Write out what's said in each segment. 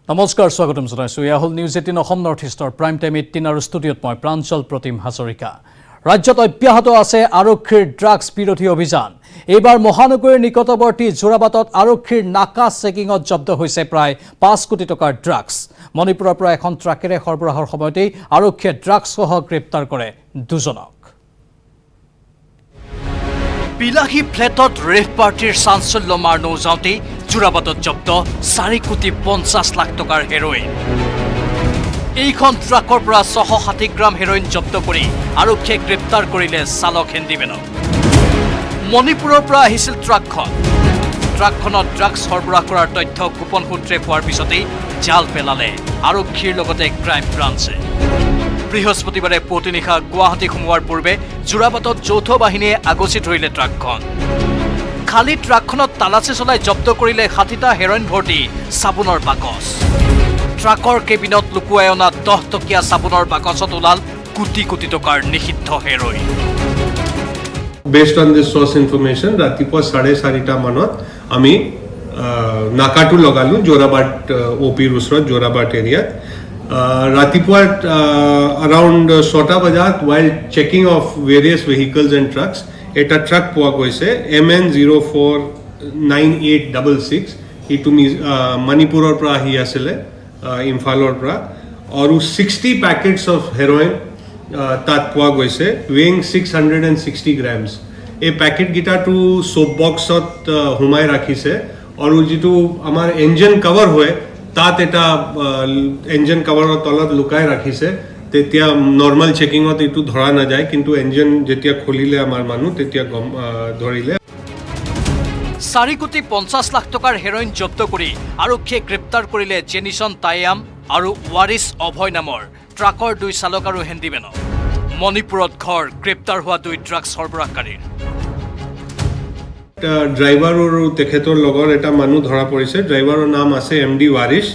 নমস্কাৰ স্বাগতম জনাইছো এয়া হল নিউজ 18 অসম নৰ্থ ইষ্টৰ প্ৰাইম টাইম 18 আৰু ষ্টুডিঅ'ত মই প্ৰাঞ্চল প্ৰতিম হাজৰিকা ৰাজ্যত অব্যাহত আছে আৰক্ষীৰ ড্ৰাগছ বিৰোধী অভিযান এইবাৰ মহানগৰীৰ নিকটৱৰ্তী জোৰাবাটত আৰক্ষীৰ নাকা চেকিংত জব্দ হৈছে প্ৰায় 5 কোটি টকাৰ ড্ৰাগছ মণিপুৰৰ পৰা এখন ট্ৰাকেৰে সৰবৰাহৰ সময়তে আৰক্ষীয়ে ড্ৰাগছ সহ গ্ৰেপ্তাৰ কৰে দুজনক বিলাহী ফ্লেটত ৰেভ পাৰ্টিৰ চাঞ্চল্য মাৰ নৌজাওঁতে জোৰাবাটত জব্দ 4 কোটি 50 লাখ টকাৰ হেৰোইন এইখন ট্ৰাকৰ পৰা 660 গ্ৰাম হেৰোইন জব্দ কৰি আৰক্ষীয়ে গ্ৰেপ্তাৰ কৰিলে চালক হেণ্ডিমেনক মণিপুৰৰ পৰা আহিছিল ট্ৰাকখনত ড্ৰাগছ সৰবৰাহ কৰাৰ তথ্য গোপন সূত্ৰে পোৱাৰ পিছতেই জাল পেলালে আৰক্ষীৰ লগতে ক্ৰাইম ব্ৰাঞ্চে বৃহস্পতিবাৰে পুৱতিনিশা গুৱাহাটী সোমোৱাৰ পূৰ্বে জোৰাবাটত যৌথ বাহিনীয়ে আগচি ধৰিলে ট্ৰাকখন খালি ট্ৰাকখনত তালাচী চলাই জব্দ কৰিলে 60টা হেৰোইন ভৰ্তি চাবোনৰ বাকচ ট্ৰাকৰ কেবিনত লুকুৱাই অনা 10 টকীয়া চাবোনৰ বাকচত ওলাল কোটি কোটি টকাৰ নিষিদ্ধ heroin Based on this source information, Ratipua 4:30 manot ami nakatu logalu Jorabat OP Rusrot Jorabat area. Ratipua around Sota Bajat while checking of various vehicles and trucks, eta truck poa goise MN049866 itu Manipuror pra hi asile Imphalor pra aru 60 packets of heroin তাত পোৱা গৈছে weighing 660 grams এই packet গিটা two soap বক্সত হুমাই ৰাখিছে আৰু যেটো আমাৰ ইঞ্জিন কভাৰ হয় তাত এটা ইঞ্জিন কভাৰৰ তলত লুকাই ৰাখিছে তেতিয়া নৰমাল চেকিংত এটো ধৰা না যায় কিন্তু ইঞ্জিন যেতিয়া খুলিলে আমাৰ মানুহ তেতিয়া ধৰিলে 4 কোটি 50 লাখ টকাৰ হেৰোইন জব্দ কৰি আৰক্ষীয়ে গ্ৰেপ্তাৰ কৰিলে জেনিছন তায়াম আৰু ওয়াৰিছ অভয় নামৰ ট্ৰাকৰ দুই চালক আৰু হেণ্ডিমেনক মণিপুৰত ঘৰ গ্ৰেপ্তাৰ হোৱা দুই ড্ৰাগছ সৰবৰাহকাৰীৰ ড্ৰাইভাৰ আৰু তেখেতৰ লগৰ এটা মানুহ ধৰা পৰিছে ড্ৰাইভাৰৰ নাম আছে এমডি ওয়াৰিছ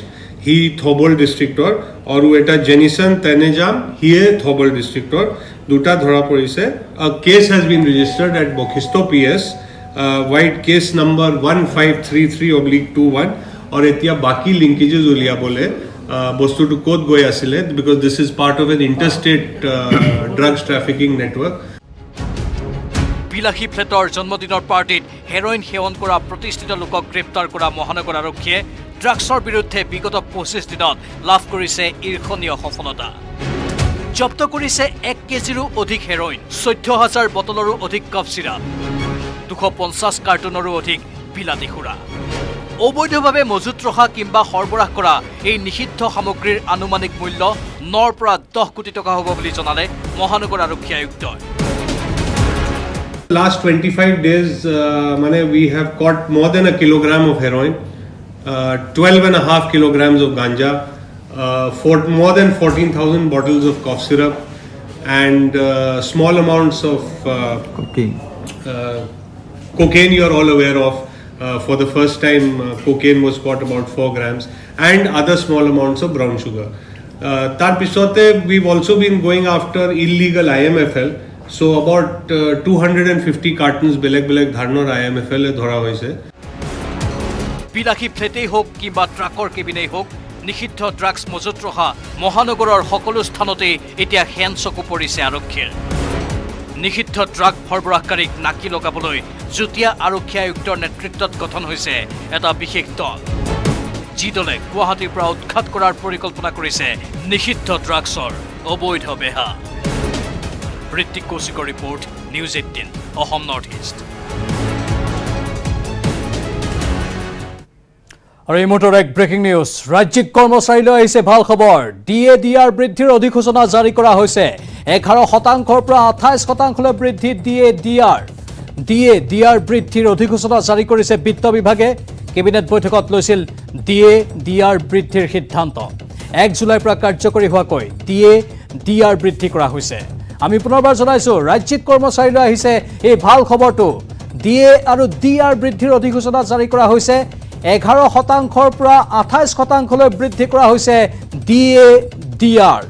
হি থবল ডিস্ট্ৰিক্টৰ আৰু এটা জেনিছন তেনেজাম হিয়ে থবল ডিস্ট্ৰিক্টৰ দুটা ধৰা পৰিছে a case has been registered at Bokhisto PS white case number 1533/21 और এতিয়া বাকি লিংকেजेस উলিয়াবলে বস্তু টু কোড গৈ আছিল because this is part of an interstate drugs trafficking network বিলাহী ফ্লেটৰ জন্মদিনৰ পাৰ্টিত হেৰোইন সেৱন কৰা প্ৰতিষ্ঠিত লোকক গ্ৰেপ্তাৰ কৰা মহানগৰ আৰক্ষীয়ে ড্ৰাগছৰ বিৰুদ্ধে বিগত 25 দিনত লাভ কৰিছে ঈৰ্ষণীয় সফলতা জব্দ কৰিছে 1 কেজিৰো অধিক হেৰোইন 14000 বটলৰো অধিক কফ সিৰাপ 250 কাৰ্টুনৰো অধিক বিলাতী খুৰা অবৈধভাৱে মজুত ৰখা কিংবা সৰবৰাহ কৰা এই নিষিদ্ধ সামগ্ৰীৰ আনুমানিক মূল্য 9 পৰা 10 কোটি টকা হ'ব বুলি জনালে মহানগৰ আৰক্ষী আয়ুক্ত Last 25 days we have caught more than a kilogram of heroin 12.5 kilograms of ganja more than 14,000 bottles of cough syrup and small amounts of cocaine you are all aware of for the first time cocaine was caught about 4 grams and other small amounts of brown sugar tar pisote we've also been going after illegal IMFL so about 250 cartons beleg dharnor IMFL e dhora hoise বিলাহী ফ্লেটেই হোক কিবা ট্ৰাকৰ কেবিনেই হোক নিষিদ্ধ drugs মজুত ৰখা মহানগৰৰ সকলো স্থানতে এতিয়া হেন চকু পৰিছে আৰক্ষীৰ নিষিদ্ধ ড্ৰাগ সৰবৰাহকাৰীক নাকি লগাবলৈ যুটীয়া আৰক্ষী আয়ুক্তৰ নেতৃত্বত গঠন হৈছে এটা বিশেষ দল যি দলে গুৱাহাটীৰ পৰা উৎখাত কৰাৰ পৰিকল্পনা কৰিছে নিষিদ্ধ ড্ৰাগছৰ অবৈধ বেহা ঋত্বিক কৌশিকৰ report news 18 Assam north east আৰু এই মুহূৰ্তৰ এক ব্ৰেকিং নিউজ ৰাজ্যিক কৰ্মচাৰীলৈ আহিছে ভাল খবৰ ডিএডিআৰ বৃদ্ধিৰ অধিসূচনা জাৰি কৰা হৈছে 11% পৰা 28% বৃদ্ধি ডিএডিআৰ বৃদ্ধিৰ অধিসূচনা জাৰি কৰিছে বিত্ত বিভাগে কেবিনেট বৈঠকত লৈছিল ডিএডিআৰ বৃদ্ধিৰ সিদ্ধান্ত 1 জুলাইৰ পৰা কাৰ্যকৰী হোৱাকৈ ডিএডিআৰ বৃদ্ধি কৰা হৈছে আমি পুনৰবাৰ জনাইছো ৰাজ্যিক কৰ্মচাৰীলৈ আহিছে এই ভাল খবৰটো ডিএ আৰু ডিআৰ বৃদ্ধিৰ অধিসূচনা জাৰি কৰা হৈছে 11% পৰা 28% লৈ বৃদ্ধি কৰা হৈছে ডিএডিআৰ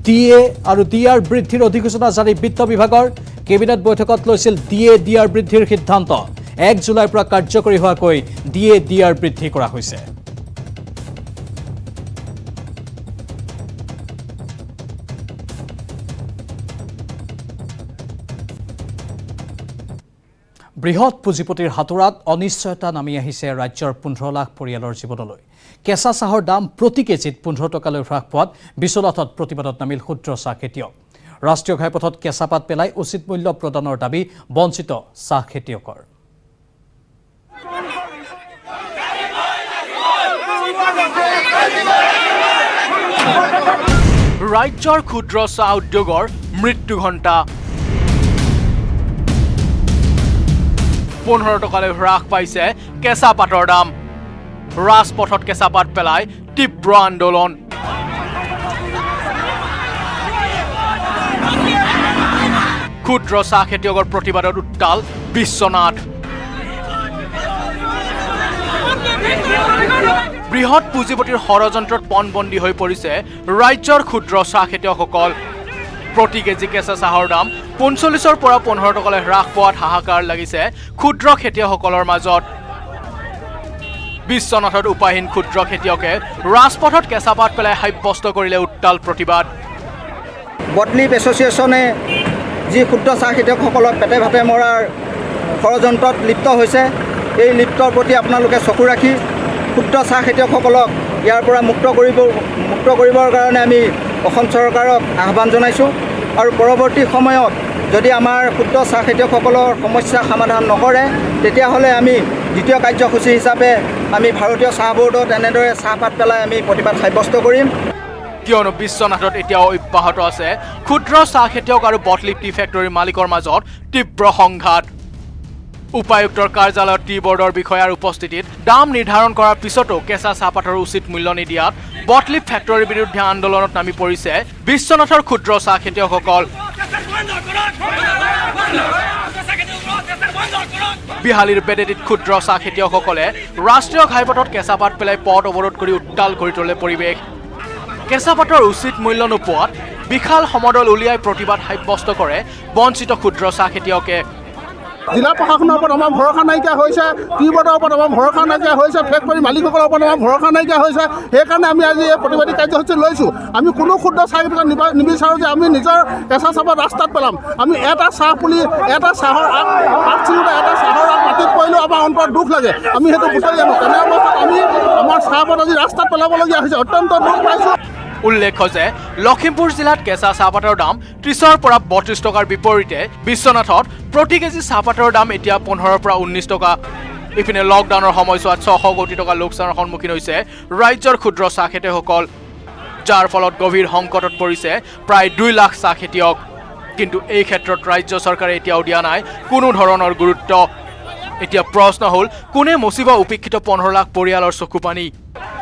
ডিএ আৰু ডিআৰ বৃদ্ধিৰ অধিসূচনা জাৰি বিত্ত বিভাগৰ কেবিনেট বৈঠকত লৈছিল ডিএডিআৰ বৃদ্ধিৰ সিদ্ধান্ত 1 জুলাইৰ পৰা কাৰ্যকৰী হোৱাকৈ ডিএডিআৰ বৃদ্ধি কৰা হৈছে বৃহৎ পুঁজিপতিৰ হাতোৰাত অনিশ্চয়তা নামি আহিছে ৰাজ্যৰ 15 লাখ পৰিয়ালৰ জীৱনলৈ। কেঁচা চাহৰ দাম প্ৰতি কেজিত 15 টকালৈ হ্ৰাস পোৱাত বিচলাথত প্ৰতিবাদত নামিল ক্ষুদ্ৰ চাহ খেতিয়ক। ৰাষ্ট্ৰীয় ঘাইপথত কেঁচা পাত পেলাই উচিত মূল্য প্ৰদানৰ দাবী বঞ্চিত চাহ খেতিয়কৰ। ৰাজ্যৰ ক্ষুদ্ৰ চাহ উদ্যোগৰ মৃত্যু ঘণ্টা। 15 টকালৈ হ্ৰাস পাইছে কেঁচা পাতৰ দাম। ৰাজপথত কেঁচা পাত পেলাই তীব্ৰ আন্দোলন। ক্ষুদ্ৰ চাহ খেতিয়কৰ প্ৰতিবাদত উত্তাল বিশ্বনাথ। বৃহৎ পুঁজিপতিৰ ষড়যন্ত্ৰত পণবন্দী হৈ পৰিছে ৰাজ্যৰ ক্ষুদ্ৰ চাহ খেতিয়কসকল। প্ৰতি কেজি কেঁচা চাহৰ দাম 45ৰ পৰা 15 টকালৈ হ্ৰাস পোৱাত হাহাকাৰ লাগিছে ক্ষুদ্ৰ খেতিয়কসকলৰ মাজত। বিশ্বনাথত উপায়হীন ক্ষুদ্ৰ খেতিয়কে ৰাজপথত কেঁচা পাত পেলাই সাব্যস্ত কৰিলে উত্তাল প্ৰতিবাদ। বটলিপ এছ'চিয়েশ্যনে যি ক্ষুদ্ৰ চাহ খেতিয়কসকলক পেটে ভাতে মৰাৰ ষড়যন্ত্ৰত লিপ্ত হৈছে, এই লিপ্তৰ প্ৰতি আপোনালোকে চকু ৰাখি ক্ষুদ্ৰ চাহ খেতিয়কসকলক ইয়াৰ পৰা মুক্ত কৰিবৰ কাৰণে আমি অসম চৰকাৰক আহ্বান জনাইছোঁ। আৰু পৰৱৰ্তী সময়ত যদি আমাৰ ক্ষুদ্ৰ চাহ খেতিয়কসকলৰ সমস্যা সমাধান নকৰে, তেতিয়াহ'লে আমি দ্বিতীয় কাৰ্যসূচী হিচাপে আমি ভাৰতীয় চাহ বৰ্ডত এনেদৰে চাহপাত পেলাই আমি প্ৰতিবাদ সাব্যস্ত কৰিম। কিয়নো বিশ্বনাথত এতিয়াও অব্যাহত আছে ক্ষুদ্ৰ চাহ খেতিয়ক আৰু বটলিপ টি ফেক্টৰীৰ মালিকৰ মাজত তীব্ৰ সংঘাত। উপায়ুক্তৰ কাৰ্যালয়ত টি বৰ্ডৰ বিষয়াৰ উপস্থিতিত দাম নিৰ্ধাৰণ কৰাৰ পিছতো কেঁচা চাহপাতৰ উচিত মূল্য নিদিয়াত বটলিপ ফেক্টৰীৰ বিৰুদ্ধে আন্দোলনত নামি পৰিছে বিশ্বনাথৰ ক্ষুদ্ৰ চাহ খেতিয়কসকল। বিহালীৰ বেডেটিত ক্ষুদ্ৰ চাহ খেতিয়কসকলে ৰাষ্ট্ৰীয় ঘাইপথত কেঁচা পাত পেলাই পথ অৱৰোধ কৰি উত্তাল কৰি তোলে পৰিৱেশ। কেঁচা পাতৰ উচিত মূল্য নোপোৱাত বিশাল সমদল উলিয়াই প্ৰতিবাদ সাব্যস্ত কৰে বঞ্চিত ক্ষুদ্ৰ চাহ খেতিয়কে। জিলা প্ৰশাসনৰ ওপৰত আমাৰ ভৰসা নাইকিয়া হৈছে, টি বৰ্ডৰ ওপৰত আমাৰ ভৰসা নাইকিয়া হৈছে, ফেক্টৰী মালিকসকলৰ ওপৰত আমাৰ ভৰসা নাইকিয়া হৈছে। সেইকাৰণে আমি আজি এই প্ৰতিবাদী কাৰ্যসূচী লৈছোঁ। আমি কোনো ক্ষুদ্ৰ চাহ খেতিয়ক নিবিচাৰোঁ যে আমি নিজৰ কেঁচা চাহপাত ৰাস্তাত পেলাম। আমি এটা চাহ পুলি, এটা চাহৰ আগ চিঙোতে এটা চাহৰ আগ মাটিত পৰিলেও আমাৰ অন্তৰত দুখ লাগে। আমি সেইটো বিচাৰি আনো। তেনে অৱস্থাত আমি আমাৰ চাহপাত আজি ৰাস্তাত পেলাবলগীয়া হৈছে। অত্যন্ত দুখ পাইছোঁ। উল্লেখ্য যে লখিমপুৰ জিলাত কেঁচা চাহপাতৰ দাম 30ৰ পৰা 32 টকাৰ বিপৰীতে বিশ্বনাথত প্ৰতি কেজি চাহপাতৰ দাম এতিয়া 15ৰ পৰা 19 টকা। ইপিনে লকডাউনৰ সময়ছোৱাত 600 কোটি টকা লোকচানৰ সন্মুখীন হৈছে ৰাজ্যৰ ক্ষুদ্ৰ চাহ খেতিয়কসকল, যাৰ ফলত গভীৰ সংকটত পৰিছে প্ৰায় 2 লাখ চাহ খেতিয়ক। কিন্তু এই ক্ষেত্ৰত ৰাজ্য চৰকাৰে এতিয়াও দিয়া নাই কোনো ধৰণৰ গুৰুত্ব। এতিয়া প্ৰশ্ন হ'ল, কোনে মচিব উপেক্ষিত 15 লাখ পৰিয়ালৰ চকুপানী?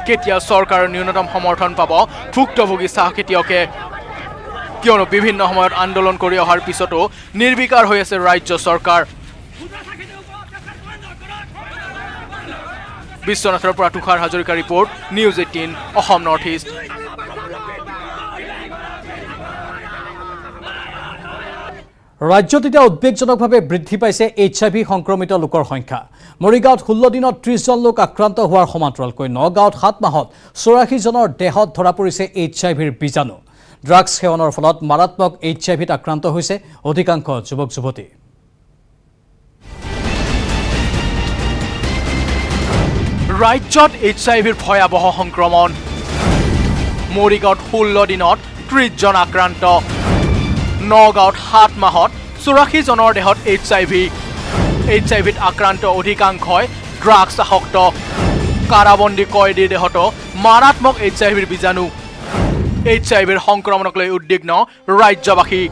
কেতিয়া চৰকাৰৰ ন্যূনতম সমৰ্থন পাব ভুক্তভোগী চাহ খেতিয়কে? কিয়নো বিভিন্ন সময়ত আন্দোলন কৰি অহাৰ পিছতো নিৰ্বিকাৰ হৈ আছে ৰাজ্য চৰকাৰ। বিশ্বনাথৰ পৰা তুষাৰ হাজৰিকাৰ report, news 18 Assam north east. ৰাজ্যত এতিয়া উদ্বেগজনকভাৱে বৃদ্ধি পাইছে HIV সংক্ৰমিত লোকৰ সংখ্যা। মৰিগাঁৱত 16 দিনত 30 জন লোক আক্ৰান্ত হোৱাৰ সমান্তৰালকৈ নগাঁৱত 7 মাহত 84 জনৰ দেহত ধৰা পৰিছে HIVৰ বীজাণু। ড্ৰাগছ সেৱনৰ ফলত মাৰাত্মক HIVত আক্ৰান্ত হৈছে অধিকাংশ যুৱক যুৱতী। ৰাজ্যত HIVৰ ভয়াৱহ সংক্ৰমণ। মৰিগাঁৱত 16 দিনত 30 জন আক্ৰান্ত। নগাঁৱত 7 মাহত 84 জনৰ দেহত HIVত আক্ৰান্ত অধিকাংশই ড্ৰাগছ আসক্ত। কাৰাবন্দী কয়দীৰ দেহতো মাৰাত্মক HIVৰ বীজাণু। HIVৰ সংক্ৰমণক লৈ উদ্বিগ্ন ৰাজ্যবাসী।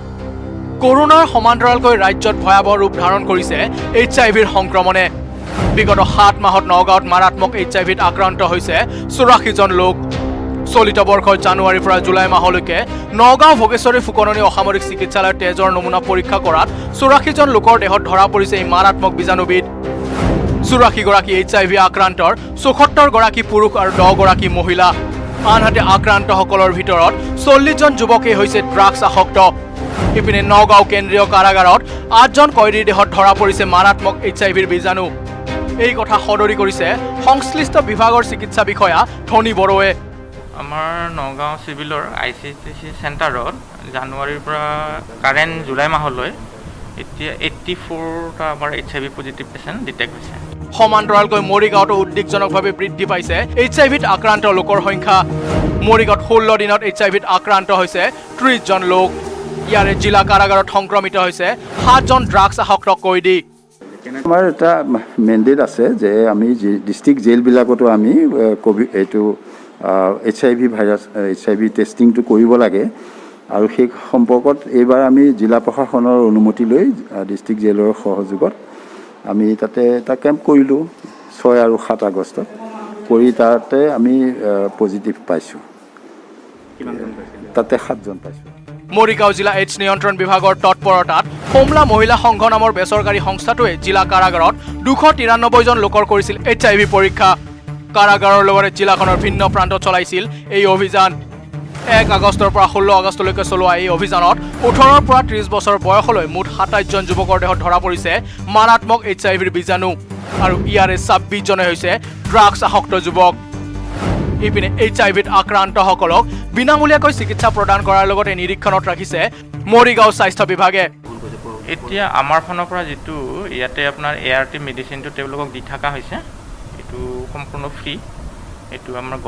কৰোনাৰ সমান্তৰালকৈ ৰাজ্যত ভয়াৱহ ৰূপ ধাৰণ কৰিছে HIVৰ সংক্ৰমণে। বিগত 7 মাহত নগাঁৱত মাৰাত্মক HIVত আক্ৰান্ত হৈছে 84 জন লোক। চলিত বৰ্ষৰ জানুৱাৰীৰ পৰা জুলাই মাহলৈকে নগাঁও ভোগেশ্বৰী ফুকননী অসামৰিক চিকিৎসালয়ত তেজৰ নমুনা পৰীক্ষা কৰাত 84 জন লোকৰ দেহত ধৰা পৰিছে এই মাৰাত্মক বীজাণুবিধ। 84 গৰাকী HIV আক্ৰান্তৰ 74 গৰাকী পুৰুষ আৰু 10 গৰাকী মহিলা। আনহাতে আক্ৰান্তসকলৰ ভিতৰত 40 জন যুৱকেই হৈছে ড্ৰাগছ আসক্ত। ইপিনে নগাঁও কেন্দ্ৰীয় কাৰাগাৰত 8 জন কয়দীৰ দেহত ধৰা পৰিছে মাৰাত্মক HIVৰ বীজাণু। এই কথা সদৰি কৰিছে সংশ্লিষ্ট বিভাগৰ চিকিৎসা বিষয়া ধনী বড়োৱে। আমাৰ নগাঁও চিভিলৰ ICTC চেণ্টাৰত জানুৱাৰীৰ পৰা কাৰেণ্ট জুলাই মাহলৈ এতিয়া 84টা আমাৰ HIV পজিটিভ পেচেণ্ট ডিটেক্ট হৈছে। সমান্তৰালকৈ মৰিগাঁৱতো উদ্বেগজনকভাৱে বৃদ্ধি পাইছে HIVত আক্ৰান্ত লোকৰ সংখ্যা। মৰিগাঁৱত 16 দিনত HIVত আক্ৰান্ত হৈছে 30 জন লোক। ইয়াৰে জিলা কাৰাগাৰত সংক্ৰমিত হৈছে 7 জন ড্ৰাগছ আসক্ত কয়দী। আমাৰ এটা মেণ্ডেট আছে যে আমি ডিষ্ট্ৰিক্ট জেলবিলাকতো আমি এইটো HIV ভাইৰাছ HIV টেষ্টিংটো কৰিব লাগে আৰু সেই সম্পৰ্কত এইবাৰ আমি জিলা প্ৰশাসনৰ অনুমতি লৈ ডিষ্ট্ৰিক্ট জেলৰ সহযোগত আমি তাতে এটা কেম্প কৰিলোঁ 6 আৰু 7 আগষ্টত কৰি তাতে আমি পজিটিভ পাইছোঁ। তাতে 7 জন পাইছোঁ। মৰিগাঁও জিলা এইডছ নিয়ন্ত্ৰণ বিভাগৰ তৎপৰতাত হোমলা মহিলা সংঘ নামৰ বেচৰকাৰী সংস্থাটোৱে জিলা কাৰাগাৰত 293 জন লোকৰ কৰিছিল HIV পৰীক্ষা। কাৰাগাৰৰ লগতে জিলাখনৰ ভিন্ন প্ৰান্তত চলাইছিল এই অভিযান। 1 আগষ্টৰ পৰা 16 আগষ্টলৈকে চলোৱা এই অভিযানত 18ৰ পৰা 30 বছৰ বয়সলৈ মুঠ 27 জন যুৱকৰ দেহত ধৰা পৰিছে মাৰাত্মক HIVৰ বীজাণু আৰু ইয়াৰে 26 জনে হৈছে ড্ৰাগছ আসক্ত যুৱক। ইপিনে HIVত আক্ৰান্তসকলক বিনামূলীয়াকৈ চিকিৎসা প্ৰদান কৰাৰ লগতে নিৰীক্ষণত ৰাখিছে মৰিগাঁও স্বাস্থ্য বিভাগে। এতিয়া আমাৰ ফালৰ পৰা যিটো ইয়াতে আপোনাৰ ART মেডিচিনটো তেওঁলোকক দি থকা হৈছে, এইটো সম্পূৰ্ণ ফ্ৰী। এইটো আমাৰ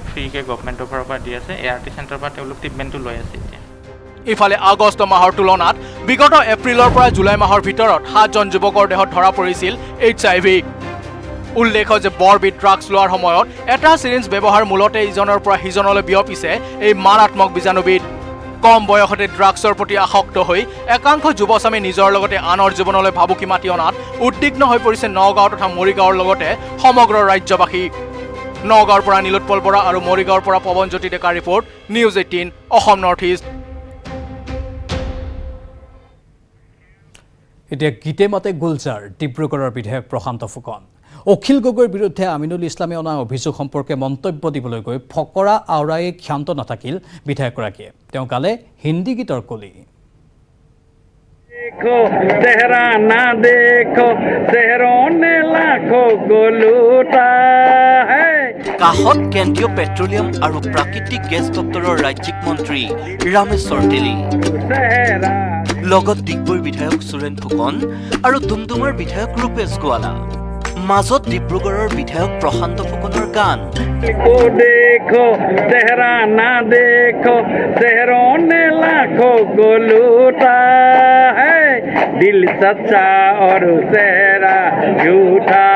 ফ্ৰীকৈ গভমেণ্টৰ ফালৰ পৰা দি আছে। ART চেণ্টাৰৰ পৰা তেওঁলোক ট্ৰিটমেণ্টটো লৈ আছে এতিয়া। ইফালে আগষ্ট মাহৰ তুলনাত বিগত এপ্ৰিলৰ পৰা জুলাই মাহৰ ভিতৰত 7 জন যুৱকৰ দেহত ধৰা পৰিছিল HIV। উল্লেখ যে বৰবিধ ড্ৰাগছ লোৱাৰ সময়ত এটা চিৰিঞ্জ ব্যৱহাৰ মূলতে ইজনৰ পৰা সিজনলৈ বিয়পিছে এই মাৰাত্মক বীজাণুবিধ। কম বয়সতে ড্ৰাগছৰ প্ৰতি আসক্ত হৈ একাংশ যুৱচামে নিজৰ লগতে আনৰ জীৱনলৈ ভাবুকি মাতি অনাত উদ্বিগ্ন হৈ পৰিছে নগাঁও তথা মৰিগাঁৱৰ লগতে সমগ্ৰ ৰাজ্যবাসী। নগাঁৱৰ পৰা নীলোৎপল বৰা আৰু মৰিগাঁৱৰ পৰা পৱনজ্যোতি ডেকাৰ report, news 18 Assam north east. এতিয়া গীতে মাতে গুলজাৰ ডিব্ৰুগড়ৰ বিধায়ক প্ৰশান্ত ফুকন। অখিল গগৈৰ বিৰুদ্ধে আমিনুল ইছলামে অনা অভিযোগ সম্পৰ্কে মন্তব্য দিবলৈ গৈ ফকৰা আওৰাই ক্ষান্ত নাথাকিল বিধায়কগৰাকীয়ে। তেওঁ গালে হিন্দী গীতৰ কলি। কাষত কেন্দ্ৰীয় পেট্ৰলিয়াম আৰু প্ৰাকৃতিক গেছ দপ্তৰৰ ৰাজ্যিক মন্ত্ৰী ৰামেশ্বৰ তেলী, লগত ডিগবৈৰ বিধায়ক সুৰেন ফুকন আৰু ডুমডুমাৰ বিধায়ক ৰূপেশ গোৱালা, মাজত ডিব্ৰুগড়ৰ বিধায়ক প্ৰশান্ত ফুকনৰ গান। दिल सच्चा और सेहरा झूठा,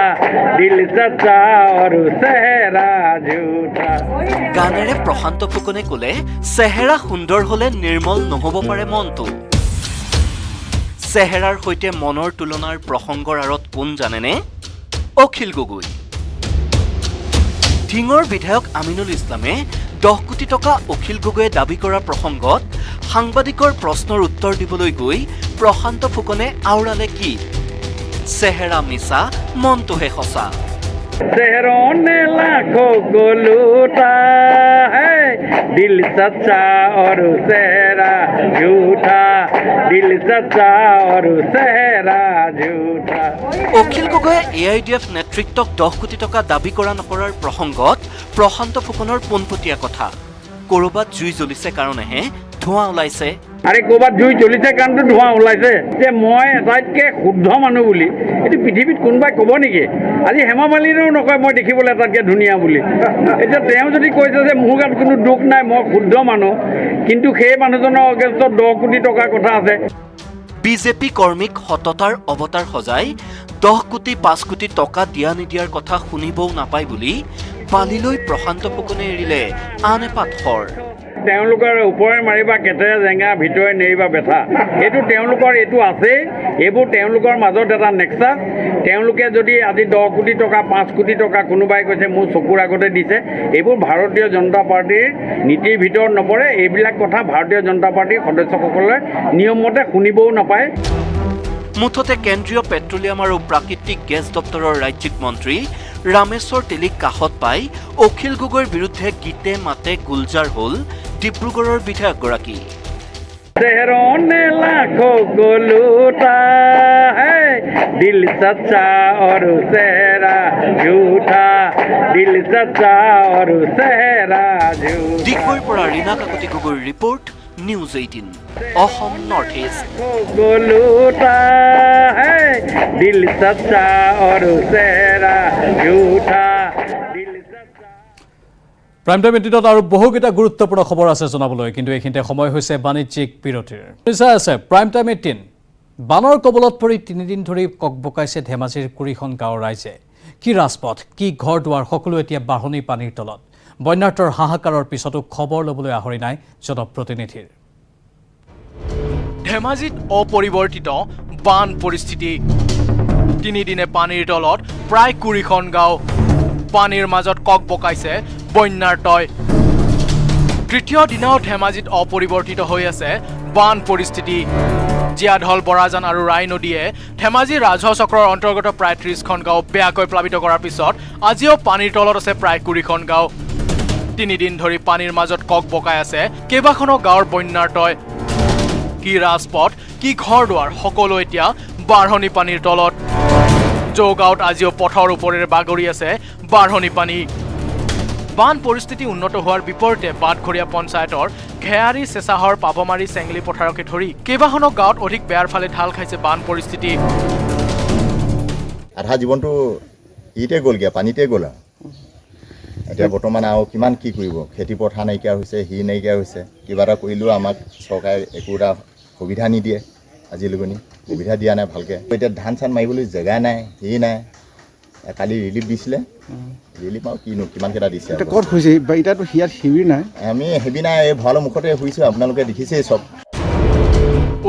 दिल सच्चा और सेहरा झूठा। গানেৰে প্ৰশান্ত ফুকনে ক'লে চেহেৰা সুন্দৰ হলে নিৰ্মল নহ'ব পাৰে মনটো। চেহেৰাৰ সৈতে মনৰ তুলনাৰ প্ৰসংগৰ আঁৰত কোন জানেনে? অখিল গগৈ। ঢিঙৰ বিধায়ক আমিনুল ইছলামে 10 কোটি টকা অখিল গগৈয়ে দাবী কৰা প্ৰসংগত সাংবাদিকৰ প্ৰশ্নৰ উত্তৰ দিবলৈ গৈ প্ৰশান্ত ফুকনে আওৰালে কি? চেহেৰা মিছা, মনটোহে সঁচা। शहरों ने लाखों को लूटा है, दिल सच्चा और सेहरा झूठा, दिल सच्चा और सेहरा झूठा। অখিল গগৈয়ে AIDF নেতৃত্বক 10 কোটি টকা দাবী কৰা নকৰাৰ প্ৰসংগত প্ৰশান্ত ফুকনৰ পোনপটীয়া কথা। কৰবাত জুই জ্বলিছে কাৰণেহে ধোঁৱা ওলাইছে। আৰে ক'ৰবাত জুই জ্বলিছে কাৰণটো ধোঁৱা ওলাইছে। যে মই আটাইতকৈ শুদ্ধ মানুহ বুলি এইটো পৃথিৱীত কোনোবাই ক'ব নেকি? আজি হেমা মালিনীয়েও নকয় মই দেখিবলৈ আটাইতকৈ ধুনীয়া বুলি। এতিয়া তেওঁ যদি কৈছে যে মোৰ গাত কোনো দুখ নাই, মই শুদ্ধ মানুহ, কিন্তু সেই মানুহজনৰ অগেষ্টত 10 কোটি টকাৰ কথা আছে। বিজেপি কৰ্মীক সততাৰ অৱতাৰ সজাই 10 কোটি 5 কোটি টকা দিয়া নিদিয়াৰ কথা শুনিবও নাপায় বুলি বালিলৈ প্ৰশান্ত ফুকনে এৰিলে আন এপাত শৰ। তেওঁলোকৰ ওপৰে মাৰিবা কেতেৰা জেঙা, ভিতৰে নেৰিবা বেথা, এইটো তেওঁলোকৰ এইটো আছেই। এইবোৰ তেওঁলোকৰ মাজত এটা নেক্সাছ। তেওঁলোকে যদি আজি 10 কোটি টকা 5 কোটি টকা কোনোবাই কৈছে মোৰ চকুৰ আগতে দিছে, এইবোৰ ভাৰতীয় জনতা পাৰ্টীৰ নীতিৰ ভিতৰত নপৰে। এইবিলাক কথা ভাৰতীয় জনতা পাৰ্টীৰ সদস্যসকলে নিয়মমতে শুনিবও নাপায়। মুঠতে কেন্দ্ৰীয় পেট্ৰলিয়াম আৰু প্ৰাকৃতিক গেছ দপ্তৰৰ ৰাজ্যিক মন্ত্ৰী ৰামেশ্বৰ তেলীক কাষত পাই অখিল গগৈৰ বিৰুদ্ধে গীতে মাতে গুলজাৰ হ'ল ডিব্ৰুগড়ৰ বিধায়কগৰাকী। शहरों ने लाखों को लूटा है, दिल सच्चा और सेहरा झूठा, दिल सच्चा और सेहरा झूठा। ডিগবৈৰ পৰা ৰীনা কাকতি গগৈৰ report, news 18 Assam north east गोलूटा है दिल सच्चा और चेहरा झूठा दिल सच्चा প্ৰাইম টাইম এণ্টিনত আৰু বহুকেইটা গুৰুত্বপূৰ্ণ খবৰ আছে জনাবলৈ, কিন্তু এইখিনিতে সময় হৈছে বাণিজ্যিক বিৰতিৰ। নিশ্চয় আছে প্ৰাইম টাইম 18। বানৰ কবলত পৰি 3 দিন ধৰি ককবকাইছে ধেমাজিৰ কুৰিখন গাঁৱৰ ৰাইজে। কি ৰাজপথ, কি ঘৰ দুৱাৰ, সকলো এতিয়া বাঢ়নি পানীৰ তলত। বন্যাৰ্তৰ হাহাকাৰৰ পিছতো খবৰ ল'বলৈ আহৰি নাই জনপ্ৰতিনিধিৰ। ধেমাজিত অপৰিৱৰ্তিত বান পৰিস্থিতি। 3 দিনে পানীৰ তলত প্ৰায় 20খন গাঁও। পানীৰ মাজত ককবকাইছে বন্যাৰ্তই। তৃতীয় দিনাও ধেমাজিত অপৰিৱৰ্তিত হৈ আছে বান পৰিস্থিতি। জীয়াঢল, বৰাজান আৰু ৰাই নদীয়ে ধেমাজি ৰাজহ চক্ৰৰ অন্তৰ্গত প্ৰায় 30খন গাঁও বেয়াকৈ প্লাবিত কৰাৰ পিছত আজিও পানীৰ তলত আছে প্ৰায় 20খন গাঁও। 3 দিন ধৰি পানীৰ মাজত ককবকাই আছে কেইবাখনো গাঁৱৰ বন্যাৰ্তই। কি ৰাজপথ, কি ঘৰ দুৱাৰ, সকলো এতিয়া বাঢ়নি পানীৰ তলত। জৌগাঁৱত আজিও পথৰ ওপৰেৰে বাগৰি আছে বাঢ়নি পানী। বান পৰিস্থিতি উন্নত হোৱাৰ বিপৰীতে বাটঘৰীয়া পঞ্চায়তৰ ঘেয়াৰী, চেঁচাহৰ, পাবমাৰী, চেংলি পথাৰকে ধৰি কেইবাখনো গাঁৱত অধিক বেয়াৰ ফালে ঢাল খাইছে বান পৰিস্থিতি। আধা জীৱনটো ইতে গ'লগৈ, পানীতে গ'ল আৰু এতিয়া বৰ্তমান আৰু কিমান কি কৰিব। খেতি পথাৰ নাইকিয়া হৈছে, নাইকিয়া হৈছে। কিবা এটা কৰিলেও আমাক চৰকাৰে একো এটা সুবিধা নিদিয়ে। আজিলৈকে সুবিধা দিয়া নাই ভালকৈ। এতিয়া ধান চান মাৰিবলৈ জেগা নাই, নাই। কালি ৰিলিফ দিছিলে, ৰিলিফ আৰু কিনো কিমানকেইটা দিছে। ক'ত হৈছে এতিয়াতো ইয়াত শিবিৰ নাই, আমি হেবি নাই, এই ভঁৰালৰ মুখতে শুইছোঁ। আপোনালোকে দেখিছেই চব।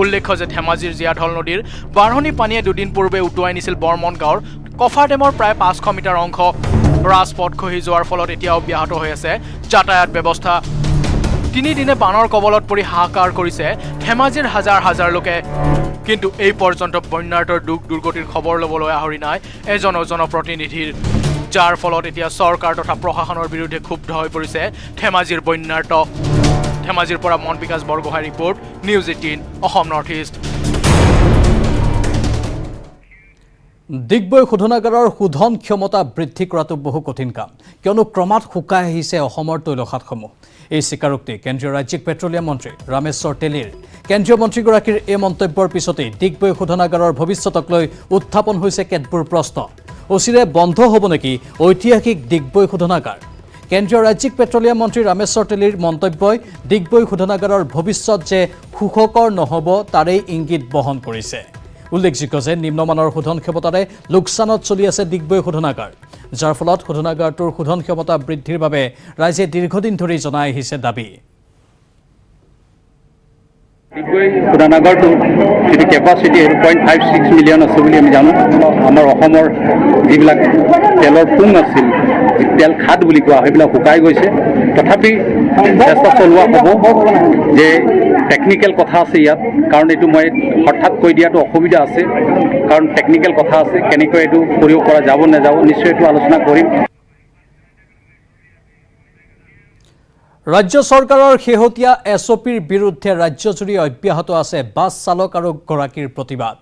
উল্লেখ্য যে ধেমাজিৰ জীয়াঢল নদীৰ বাঢ়নি পানীয়ে 2 দিন পূৰ্বে উটুৱাই নিছিল বৰ্মন গাঁৱৰ কফাৰ ডেমৰ প্ৰায় 500 মিটাৰ অংশ। ৰাজপথ খহি যোৱাৰ ফলত এতিয়াও ব্যাহত হৈ আছে যাতায়াত ব্যৱস্থা। 3 দিনে বানৰ কবলত পৰি হাহাকাৰ কৰিছে ধেমাজিৰ হাজাৰ হাজাৰ লোকে। কিন্তু এই পৰ্যন্ত বন্যাৰ্তৰ দুখ দুৰ্গতিৰ খবৰ ল'বলৈ আহৰি নাই এজনো জনপ্ৰতিনিধিৰ, যাৰ ফলত এতিয়া চৰকাৰ তথা প্ৰশাসনৰ বিৰুদ্ধে ক্ষুব্ধ হৈ পৰিছে ধেমাজিৰ বন্যাৰ্ত। ধেমাজিৰ পৰা Mon Bikash Borgohain report, news 18 Assam north east. Digboi শোধনাগাৰৰ শোধন ক্ষমতা বৃদ্ধি কৰাটো বহু কঠিন কাম, কিয়নো ক্ৰমাৎ শুকাই আহিছে অসমৰ তৈলখাটসমূহ। এই স্বীকাৰোক্তি কেন্দ্ৰীয় ৰাজ্যিক পেট্ৰলিয়াম মন্ত্ৰী ৰামেশ্বৰ তেলীৰ। কেন্দ্ৰীয় মন্ত্ৰীগৰাকীৰ এই মন্তব্যৰ পিছতেই ডিগবৈ শোধনাগাৰৰ ভৱিষ্যতক লৈ উত্থাপন হৈছে কেতবোৰ প্ৰশ্ন। অচিৰে বন্ধ হ'ব নেকি ঐতিহাসিক ডিগবৈ শোধনাগাৰ? কেন্দ্ৰীয় ৰাজ্যিক পেট্ৰলিয়াম মন্ত্ৰী ৰামেশ্বৰ তেলীৰ মন্তব্যই ডিগবৈ শোধনাগাৰৰ ভৱিষ্যত যে সুখকৰ নহ'ব তাৰেই ইংগিত বহন কৰিছে। উল্লেখযোগ্য যে নিম্নমানৰ শোধন ক্ষমতাৰে লোকচানত চলি আছে ডিগবৈ শোধনাগাৰ, যাৰ ফলত শোধনাগাৰটোৰ শোধন ক্ষমতা বৃদ্ধিৰ বাবে ৰাইজে দীৰ্ঘদিন ধৰি জনাই আহিছে দাবী। ডিগবৈ শোধনাগাৰটো যিটো কেপাচিটি 0.56 মিলিয়ন আছে বুলি আমি জানো। আমাৰ অসমৰ যিবিলাক তেলৰ পুং আছিল, তেল খাদ বুলি কোৱা, সেইবিলাক শুকাই গৈছে। তথাপি চেষ্টা চলোৱা হ'ব যে টেকনিকেল কথা আছে ইয়াত, কাৰণ এইটো মই হঠাৎ কৈ দিয়াটো অসুবিধা আছে, কাৰণ টেকনিকেল কথা আছে। কেনেকৈ এইটো কৰিব পৰা যাব নাযাব নিশ্চয় এইটো আলোচনা কৰিম। ৰাজ্য চৰকাৰৰ শেহতীয়া SOPৰ বিৰুদ্ধে ৰাজ্যজুৰি অব্যাহত আছে বাছ চালক আৰু গৰাকীৰ প্ৰতিবাদ।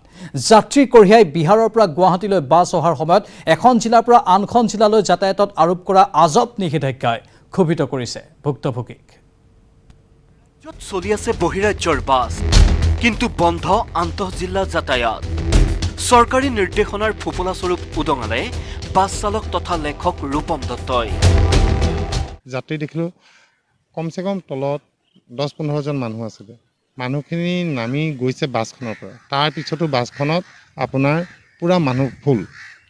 যাত্ৰী কঢ়িয়াই বিহাৰৰ পৰা গুৱাহাটীলৈ বাছ অহাৰ সময়ত এখন জিলাৰ পৰা আনখন জিলালৈ যাতায়াতত আৰোপ কৰা আজব নিষেধাজ্ঞাই ক্ষোভিত কৰিছে ভুক্তভোগীক। য'ত চলি আছে বহিৰাজ্যৰ বাছ, কিন্তু বন্ধ আন্তঃজিলা যাতায়াত। চৰকাৰী নিৰ্দেশনাৰ ফোপোলাস্বৰূপ উদঙালে বাছ চালক তথা লেখক ৰূপম দত্তই। যাত্ৰী দেখিলোঁ কমচে কম তলত 10-15জন মানুহ আছিলে। মানুহখিনি নামি গৈছে বাছখনৰ পৰা, তাৰ পিছতো বাছখনত আপোনাৰ পূৰা মানুহ ফুল।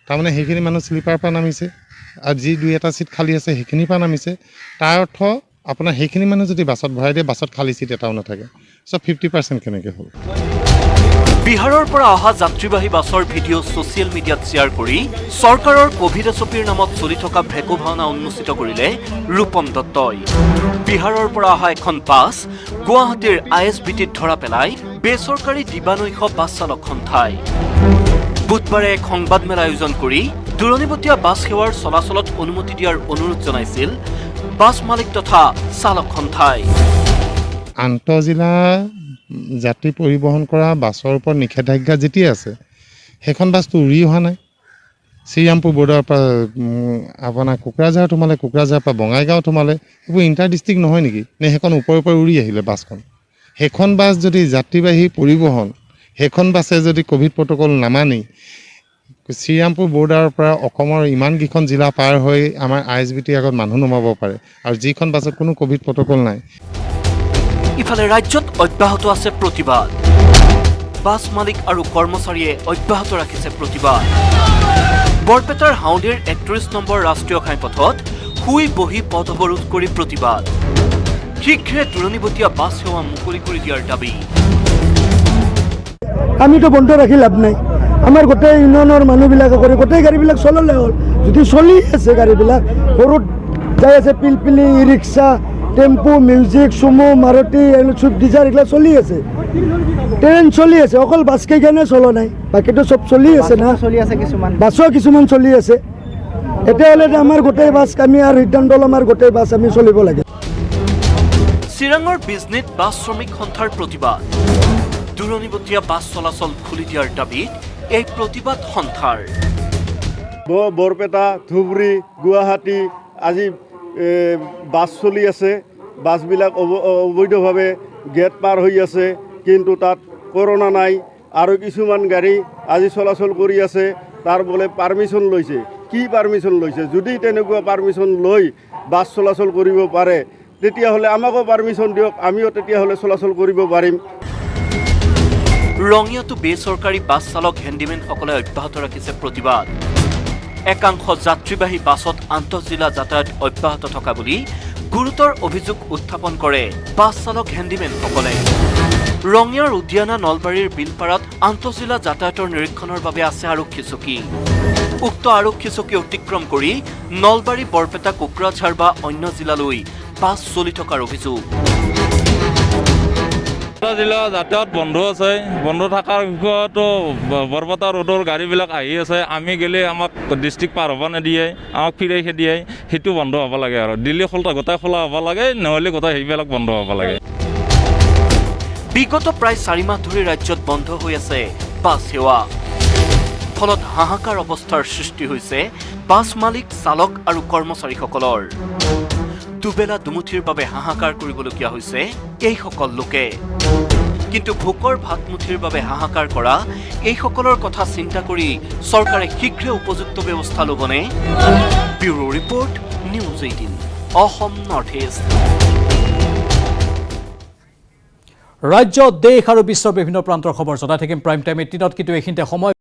তাৰমানে সেইখিনি মানুহ শ্লিপাৰৰ পৰা নামিছে, আৰু যি 2-এটা ছিট খালী আছে সেইখিনিৰ পৰা নামিছে। তাৰ অৰ্থ আপোনাৰ সেইখিনি মানুহ যদি বাছত ভৰাই দিয়ে, বাছত খালী ছিট এটাও নাথাকে। চ' 50% কেনেকৈ হ'ল? বিহাৰৰ পৰা অহা যাত্ৰীবাহী বাছৰ ভিডিঅ' ছ'চিয়েল মিডিয়াত শ্বেয়াৰ কৰি চৰকাৰৰ ক'ভিড SOPৰ নামত চলি থকা ভেকু ভাওনা উন্মোচিত কৰিলে ৰূপম দত্তই। বিহাৰৰ পৰা অহা এখন বাছ গুৱাহাটীৰ ISBTত ধৰা পেলাই বেচৰকাৰী দিবানৈশ বাছ চালক সন্থাই। বুধবাৰে এক সংবাদমেল আয়োজন কৰি দূৰণিবতীয়া বাছ সেৱাৰ চলাচলত অনুমতি দিয়াৰ অনুৰোধ জনাইছিল বাছ মালিক তথা চালক সন্থাই। আন্তঃজিলা যাত্ৰী পৰিবহণ কৰা বাছৰ ওপৰত নিষেধাজ্ঞা যেতিয়া আছে, সেইখন বাছটো উৰি অহা নাই। শ্ৰীৰামপুৰ বৰ্ডাৰৰ পৰা আপোনাৰ কোকৰাঝাৰ সোমালে, কোকৰাঝাৰৰ পৰা বঙাইগাঁও সোমালে, এইবোৰ ইণ্টাৰ ডিষ্ট্ৰিক্ট নহয় নেকি? নে সেইখন ওপৰে ওপৰে উৰি আহিলে বাছখন? সেইখন বাছ যদি যাত্ৰীবাহী পৰিবহণ সেইখন বাছে যদি ক'ভিড প্ৰট'কল নামানি শ্ৰীৰামপুৰ বৰ্ডাৰৰ পৰা অসমৰ ইমানকেইখন জিলা পাৰ হৈ আমাৰ ISBT আগত মানুহ নমাব পাৰে আৰু যিখন বাছত কোনো ক'ভিড প্ৰট'কল নাই। ইফালে ৰাজ্যত অব্যাহত আছে প্ৰতিবাদ। বাছ মালিক আৰু কৰ্মচাৰীয়ে অব্যাহত ৰাখিছে প্ৰতিবাদ। বৰপেটাৰ হাউলিৰ ৩১ নম্বৰ ৰাষ্ট্ৰীয় ঘাইপথত শুই বহি পথ অৱৰোধ কৰি প্ৰতিবাদ। শীঘ্ৰে দূৰণিবতীয়া বাছ সেৱা মুকলি কৰি দিয়াৰ দাবী। আমিতো বন্ধ ৰাখি লাভ নাই। আমাৰ গোটেই ইউনিয়নৰ মানুহবিলাকে কৰি গোটেই গাড়ীবিলাক চলালে হ'ল। যদি চলি আছে গাড়ীবিলাক সৰুত যাই আছে পিলপিলি, ই ৰিক্সা, টেম্পু, মিউজিক, চুমু, মাৰুতি, চুইফ্ট ডিজাৰ এইবিলাক চলি আছে। ট্ৰেইন চলি আছে, অকল বাছ কেইখনে চলা নাই, বাকীটো চব চলি আছে না। বাছো কিছুমান চলি আছে। তেতিয়াহ'লে আমাৰ গোটেই বাছ আমি আৰু সিদ্ধান্ত ল'ম আৰু গোটেই বাছ আমি চলিব লাগে। চিৰাঙৰ বিজনীত বাছ শ্ৰমিক সন্থাৰ প্ৰতিবাদ। দূৰণিবতীয়া বাছ চলাচল খুলি দিয়াৰ দাবীত এই প্ৰতিবাদ সন্থাৰ। বৰপেটা, ধুবুৰী, গুৱাহাটী আজি বাছ চলি আছে। বাছবিলাক অবৈধভাৱে গেট পাৰ হৈ আছে, কিন্তু তাত কৰোণা নাই। আৰু কিছুমান গাড়ী আজি চলাচল কৰি আছে, তাৰ বোলে পাৰ্মিশ্যন লৈছে। কি পাৰ্মিশ্যন লৈছে? যদি তেনেকুৱা পাৰ্মিশ্যন লৈ বাছ চলাচল কৰিব পাৰে তেতিয়াহ'লে আমাকো পাৰ্মিশ্যন দিয়ক, আমিও তেতিয়াহ'লে চলাচল কৰিব পাৰিম। ৰঙিয়াতো বেচৰকাৰী বাছ চালক হেণ্ডিমেনসকলে অব্যাহত ৰাখিছে প্ৰতিবাদ। একাংশ যাত্ৰীবাহী বাছত আন্তঃজিলা যাতায়াত অব্যাহত থকা বুলি গুৰুতৰ অভিযোগ উত্থাপন কৰে বাছ চালক হেণ্ডিমেনসকলে। ৰঙিয়াৰ উদিয়ানা নলবাৰীৰ বিলপাৰাত আন্তঃজিলা যাতায়াতৰ নিৰীক্ষণৰ বাবে আছে আৰক্ষী চকী। উক্ত আৰক্ষী চকী অতিক্ৰম কৰি নলবাৰী, বৰপেটা, কোকৰাঝাৰ বা অন্য জিলালৈ বাছ চলি থকাৰ অভিযোগ। জিলা যাতায়াত বন্ধ আছে। বন্ধ থকাৰ বিষয়তো বৰপেটা ৰোডৰ গাড়ীবিলাক আহি আছে। আমি গ'লে আমাক ডিষ্ট্ৰিক্ট পাৰ হ'ব নিদিয়ে, আমাক ফিৰাই খেদিয়ে। সেইটো বন্ধ হ'ব লাগে আৰু দিল্লী গোটাই খোলা হ'ব লাগে, নহ'লে গোটাই সেইবিলাক বন্ধ হ'ব লাগে। বিগত প্ৰায় 4 মাহ ধৰি ৰাজ্যত বন্ধ হৈ আছে বাছ সেৱা। ফলত হাহাকাৰ অৱস্থাৰ সৃষ্টি হৈছে বাছ মালিক, চালক আৰু কৰ্মচাৰীসকলৰ। দুবেলা দুমুঠিৰ বাবে হাহাকাৰ কৰিবলগীয়া হৈছে এইসকল লোকে। কিন্তু ভোকৰ ভাতমুঠিৰ বাবে হাহাকাৰ কৰা এইসকলৰ কথা চিন্তা কৰি চৰকাৰে শীঘ্ৰে উপযুক্ত ব্যৱস্থা ল'বনে? Bureau report, news 18 Assam north east. ৰাজ্য, দেশ আৰু বিশ্বৰ বিভিন্ন প্ৰান্তৰ খবৰ জনাই থাকিম প্ৰাইম টাইম 18ত, কিন্তু এইখিনিতে সময়